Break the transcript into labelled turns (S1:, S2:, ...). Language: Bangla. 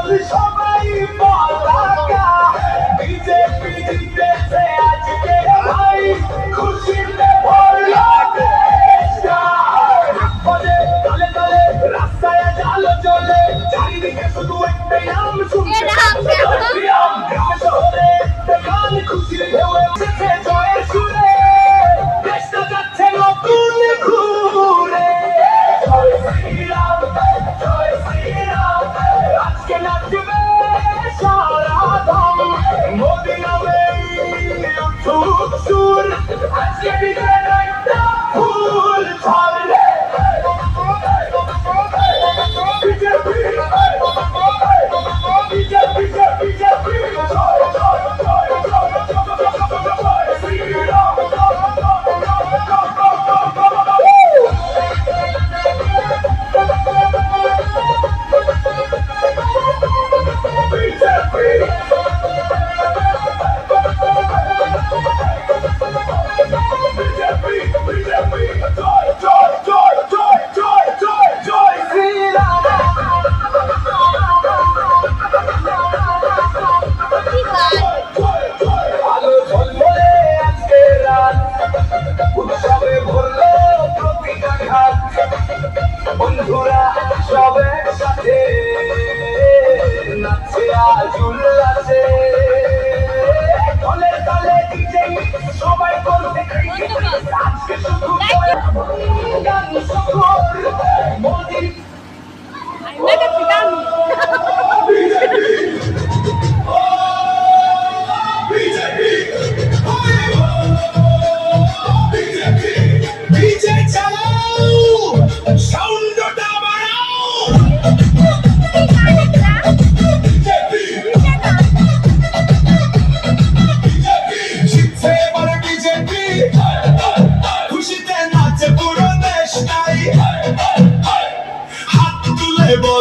S1: সবাই পতাকা বিজেপি জিতেছে আজকে ভাই খুশিতে ভরলো দেশটা পদে তলে তলে রাস্তায় আলো জ্বলে চারিদিকে শুধু একটাই নাম শুনতে গ্রামে শহরে গান খুশির ঢেউয়ে উঠেছে জয়ের সুরে দেশটা যাচ্ছে নতুন ঘুরে জয় শ্রীরাম আজকে নাচবে সারা ধাম মোদি নামে উঠুক সুর আজকে বিজয়ের একটা ফুল ছড়ে বিজেপি বিজেপি বিজেপি জয় জয় জয় জয় জয় শ্রীরাম উৎসবে ভরলো প্রতিটা ঘাট বন্ধুরা সব একসাথে নাচছে আজ উল্লাসে তলে তলে ডিজে সবাই করছে আজকে শুধু গান সকল মোদি
S2: হাত তুলে বল